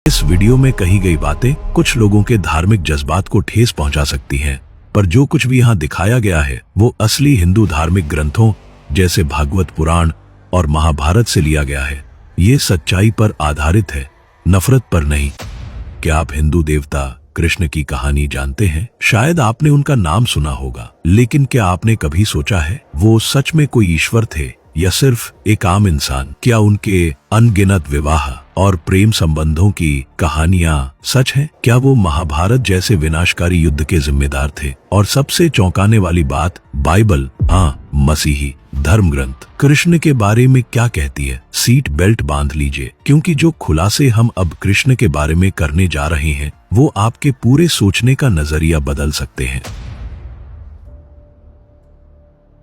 इस वीडियो में कही गई बातें कुछ लोगों के धार्मिक जज्बात को ठेस पहुंचा सकती हैं, पर जो कुछ भी यहाँ दिखाया गया है वो असली हिंदू धार्मिक ग्रंथों जैसे भागवत पुराण और महाभारत से लिया गया है। ये सच्चाई पर आधारित है, नफरत पर नहीं। क्या आप हिंदू देवता कृष्ण की कहानी जानते हैं? शायद आपने उनका नाम सुना होगा, लेकिन क्या आपने कभी सोचा है वो सच में कोई ईश्वर थे या सिर्फ एक आम इंसान? क्या उनके अनगिनत विवाह और प्रेम संबंधों की कहानियां सच हैं? क्या वो महाभारत जैसे विनाशकारी युद्ध के जिम्मेदार थे? और सबसे चौंकाने वाली बात, बाइबल, हाँ मसीही धर्म ग्रंथ, कृष्ण के बारे में क्या कहती है? सीट बेल्ट बांध लीजिए, क्योंकि जो खुलासे हम अब कृष्ण के बारे में करने जा रहे हैं वो आपके पूरे सोचने का नजरिया बदल सकते हैं।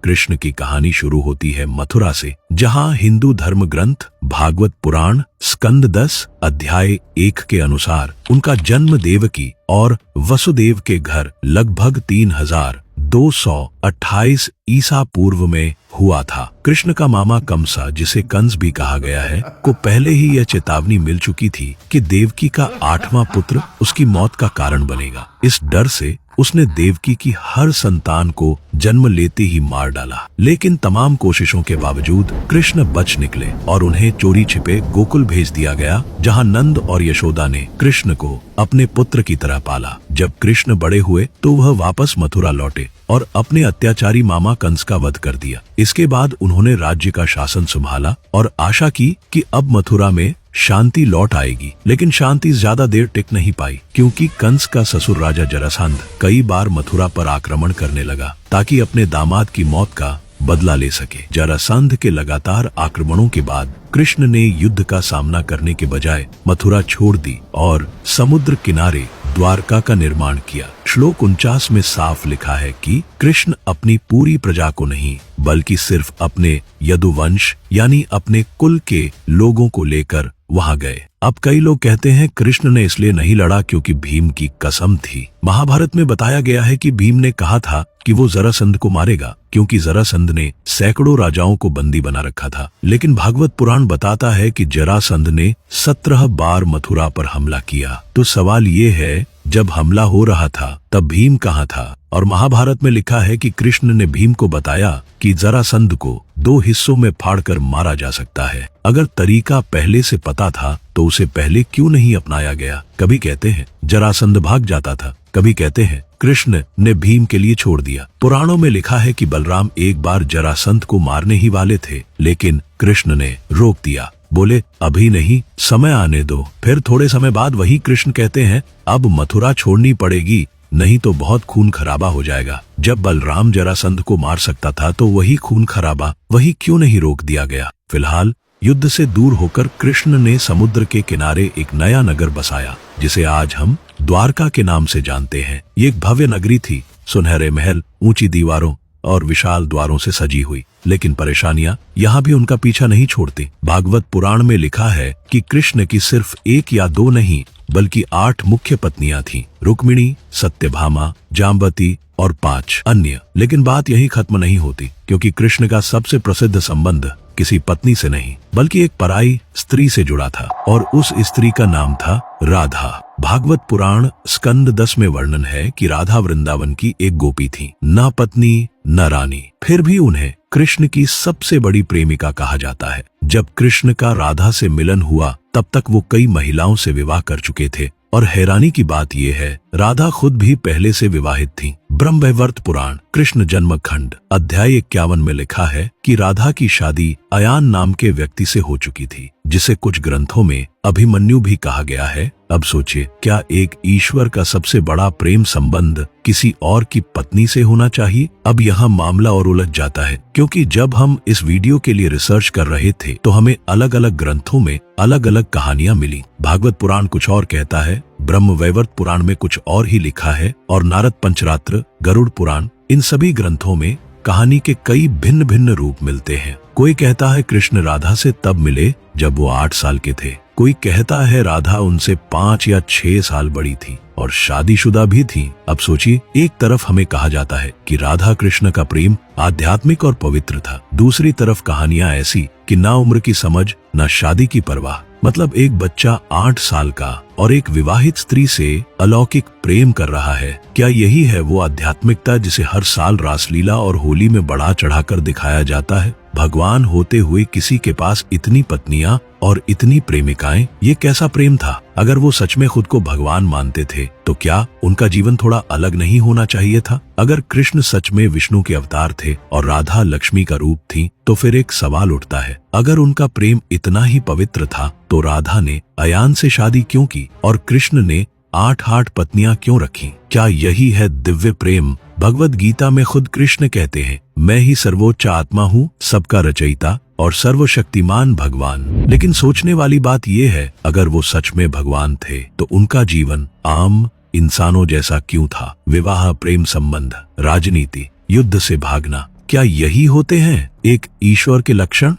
कृष्ण की कहानी शुरू होती है मथुरा से, जहां हिंदू धर्म ग्रंथ भागवत पुराण स्कंद 10 अध्याय 1 के अनुसार उनका जन्म देवकी और वसुदेव के घर लगभग 3228 ईसा पूर्व में हुआ था। कृष्ण का मामा कंसा, जिसे कंस भी कहा गया है, को पहले ही यह चेतावनी मिल चुकी थी कि देवकी का 8वां पुत्र उसकी मौत का कारण बनेगा। इस डर से उसने देवकी की हर संतान को जन्म लेते ही मार डाला। लेकिन तमाम कोशिशों के बावजूद कृष्ण बच निकले और उन्हें चोरी छिपे गोकुल भेज दिया गया, जहां नंद और यशोदा ने कृष्ण को अपने पुत्र की तरह पाला। जब कृष्ण बड़े हुए तो वह वापस मथुरा लौटे और अपने अत्याचारी मामा कंस का वध कर दिया। इसके बाद उन्होंने राज्य का शासन संभाला और आशा की कि अब मथुरा में शांति लौट आएगी। लेकिन शांति ज्यादा देर टिक नहीं पाई, क्योंकि कंस का ससुर राजा जरासंध कई बार मथुरा पर आक्रमण करने लगा ताकि अपने दामाद की मौत का बदला ले सके। जरासंध के लगातार आक्रमणों के बाद कृष्ण ने युद्ध का सामना करने के बजाय मथुरा छोड़ दी और समुद्र किनारे द्वारका का निर्माण किया। श्लोक 49 में साफ लिखा है कि कृष्ण अपनी पूरी प्रजा को नहीं, बल्कि सिर्फ अपने यदुवंश यानी अपने कुल के लोगों को लेकर वहां गए। अब कई लोग कहते हैं कृष्ण ने इसलिए नहीं लड़ा क्योंकि भीम की कसम थी। महाभारत में बताया गया है कि भीम ने कहा था कि वो जरासंध को मारेगा, क्योंकि जरासंध ने सैकड़ों राजाओं को बंदी बना रखा था। लेकिन भागवत पुराण बताता है कि जरासंध ने 17 बार मथुरा पर हमला किया। तो सवाल ये है, जब हमला हो रहा था तब भीम कहाँ था? और महाभारत में लिखा है कि कृष्ण ने भीम को बताया कि जरासंध को 2 हिस्सों में फाड़कर मारा जा सकता है। अगर तरीका पहले से पता था तो उसे पहले क्यों नहीं अपनाया गया? कभी कहते हैं जरासंध भाग जाता था, कभी कहते हैं कृष्ण ने भीम के लिए छोड़ दिया। पुराणों में लिखा है कि बलराम एक बार जरासंध को मारने ही वाले थे, लेकिन कृष्ण ने रोक दिया, बोले अभी नहीं, समय आने दो। फिर थोड़े समय बाद वही कृष्ण कहते हैं अब मथुरा छोड़नी पड़ेगी, नहीं तो बहुत खून खराबा हो जाएगा। जब बलराम जरासंध को मार सकता था तो वही खून खराबा वही क्यों नहीं रोक दिया गया? फिलहाल युद्ध से दूर होकर कृष्ण ने समुद्र के किनारे एक नया नगर बसाया, जिसे आज हम द्वारका के नाम से जानते हैं। ये एक भव्य नगरी थी, सुनहरे महल, ऊंची दीवारों और विशाल द्वारों से सजी हुई। लेकिन परेशानियां यहाँ भी उनका पीछा नहीं छोड़ती। भागवत पुराण में लिखा है कि कृष्ण की सिर्फ 1 या 2 नहीं, बल्कि 8 मुख्य पत्नियां थीं, रुक्मिणी, सत्यभामा, जाम्बती और 5 अन्य। लेकिन बात यही खत्म नहीं होती, क्योंकि कृष्ण का सबसे प्रसिद्ध संबंध किसी पत्नी से नहीं, बल्कि एक पराई स्त्री से जुड़ा था, और उस स्त्री का नाम था राधा। भागवत पुराण स्कंद 10 में वर्णन है कि राधा वृंदावन की एक गोपी थी, न पत्नी न रानी, फिर भी उन्हें कृष्ण की सबसे बड़ी प्रेमिका कहा जाता है। जब कृष्ण का राधा से मिलन हुआ तब तक वो कई महिलाओं से विवाह कर चुके थे, और हैरानी की बात यह है राधा खुद भी पहले से विवाहित थी। ब्रह्मवैवर्त पुराण कृष्ण जन्म खंड अध्याय 51 में लिखा है कि राधा की शादी अयान नाम के व्यक्ति से हो चुकी थी, जिसे कुछ ग्रंथों में अभिमन्यु भी कहा गया है। अब सोचिए, क्या एक ईश्वर का सबसे बड़ा प्रेम संबंध किसी और की पत्नी से होना चाहिए? अब यहाँ मामला और उलझ जाता है, क्योंकि जब हम इस वीडियो के लिए रिसर्च कर रहे थे तो हमें अलग अलग ग्रंथों में अलग अलग कहानियां मिली। भागवत पुराण कुछ और कहता है, ब्रह्मवैवर्त पुराण में कुछ और ही लिखा है, और नारद पंचरात्र, गरुड़ पुराण, इन सभी ग्रंथों में कहानी के कई भिन्न भिन्न रूप मिलते हैं। कोई कहता है कृष्ण राधा से तब मिले जब वो 8 साल के थे, कोई कहता है राधा उनसे 5 या 6 साल बड़ी थी और शादीशुदा भी थी। अब सोचिए, एक तरफ हमें कहा जाता है कि राधा कृष्ण का प्रेम आध्यात्मिक और पवित्र था, दूसरी तरफ कहानियां ऐसी कि ना उम्र की समझ, ना शादी की परवाह, मतलब एक बच्चा 8 साल का और एक विवाहित स्त्री से अलौकिक प्रेम कर रहा है। क्या यही है वो आध्यात्मिकता जिसे हर साल रासलीला और होली में बढ़ा चढ़ाकर दिखाया जाता है? भगवान होते हुए किसी के पास इतनी पत्नियां और इतनी प्रेमिकाएं, ये कैसा प्रेम था? अगर वो सच में खुद को भगवान मानते थे तो क्या उनका जीवन थोड़ा अलग नहीं होना चाहिए था? अगर कृष्ण सच में विष्णु के अवतार थे और राधा लक्ष्मी का रूप थी, तो फिर एक सवाल उठता है, अगर उनका प्रेम इतना ही पवित्र था तो राधा ने अयान से शादी क्यों की और कृष्ण ने 8 पत्नियां क्यों रखी? क्या यही है दिव्य प्रेम? भगवद गीता में खुद कृष्ण कहते हैं, मैं ही सर्वोच्च आत्मा हूँ, सबका रचयिता और सर्वशक्तिमान भगवान। लेकिन सोचने वाली बात यह है, अगर वो सच में भगवान थे तो उनका जीवन आम इंसानों जैसा क्यों था? विवाह, प्रेम संबंध, राजनीति, युद्ध से भागना, क्या यही होते हैं एक ईश्वर के लक्षण?